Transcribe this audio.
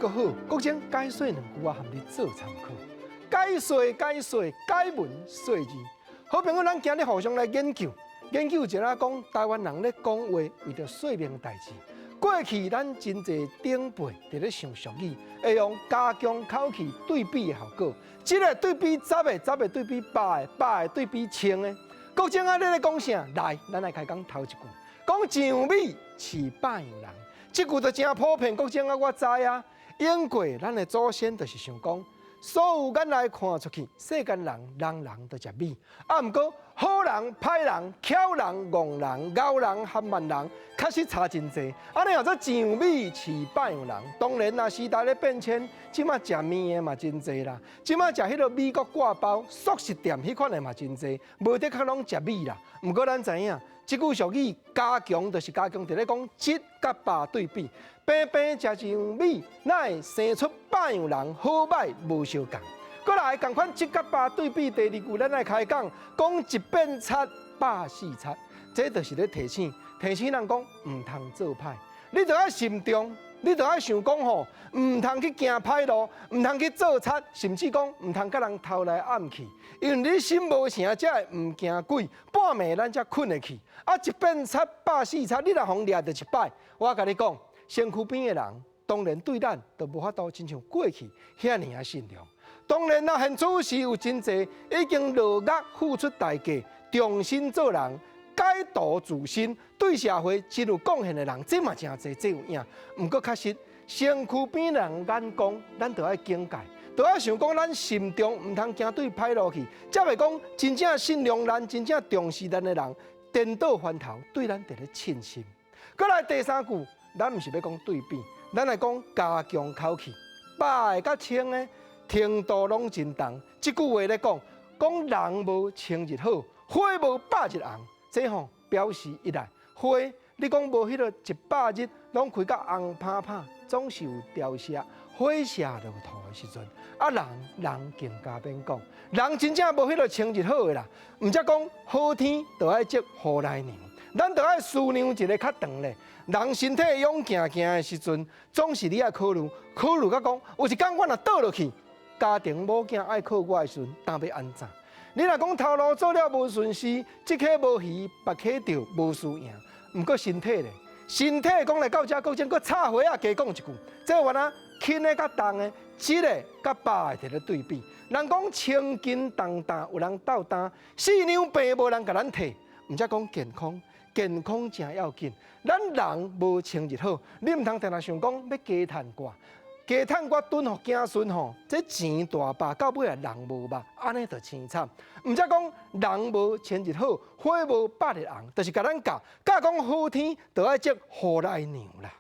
阁好，国情解说2句啊，含你做参考。解说、解文、说字，好朋友，咱今日互相来研究一下，讲台湾人咧讲话为着说明代志。过去咱真侪长辈伫咧上俗语，会用加强口气对比的效果。一个对比十个，十个对比百个，百个对比千个。国情啊，你咧讲啥？来，咱来开讲头一句，讲上美饲百样人。这句就真普遍，国情啊，我知啊。因过咱的祖先就是想讲，所有眼来看出去，世间人人都食美。啊，毋过好人、歹人、巧人、戆人、敖人、含慢人，确实差真济。安尼叫做上美饲百样人。当然啦，时代咧变迁，即马食面的嘛真济啦。即马食迄个美国挂包、速食店迄款的嘛真济，无得较拢食美啦。毋过咱知影，即句俗语加强就是加强，伫咧讲7甲8对比。平平食上美，哪会生出百样人？好歹无相共。过来，共款7甲8对比，第2句咱来开讲，讲一变七，百四七，这就是咧提醒人讲，唔通做歹。你着爱慎重，你着爱想讲吼，唔通去行歹路，唔通去做贼，甚至讲唔通甲人偷来暗去。因为你心无诚，才会唔惊鬼，半暝咱才困得去。啊，一变七，百四七，你若互掠着一摆，我甲你讲。身躯边的人，当然对咱都无法度亲像过去遐尔啊善良。当然啦，现此时有真济已经落力付出代价，重新做人，改道自新，对社会真有贡献的人，这嘛真济，这有影。毋过确实，身躯边人眼光，咱都要警戒，都要想讲咱慎重，毋通行对歹路去，才会讲真正信任咱、真正重视咱的人，颠倒翻头，对咱得咧称心。过来第3句。咱毋是要讲对比，咱来讲加强口气，百个甲千个程度拢真重。即句话咧讲人无千日好，花无百日红。这吼表示一来花，你讲无迄个100日拢开甲红啪啪，总是有凋谢、花谢落土的时阵。啊，人更加免讲，人真正无迄个千日好的啦。毋则讲好天就爱接雨来娘。咱着爱思量一个较长咧，人身体勇行的时阵，总是你爱考虑甲讲，有一天我若倒落去，家庭某囝爱靠我的时阵，当要安怎？你若讲头路做了无顺时，即刻无鱼，别刻着无输赢。毋过身体咧，身体讲来到遮，国情，搁插花啊，加讲一句，这原来轻的甲重的，7个甲8个摕咧对比。人讲千斤重担有人斗担，4两病无人甲咱摕，毋则讲健康。健康真要紧，咱人无千日好，你毋通定定想讲要加趁挂，加趁挂蹲互子孙吼，这钱大把，到尾啊人无肉，安尼就凄惨。毋则讲人无千日好，花无百日红，就是甲咱教讲好天，就爱接雨来娘啦。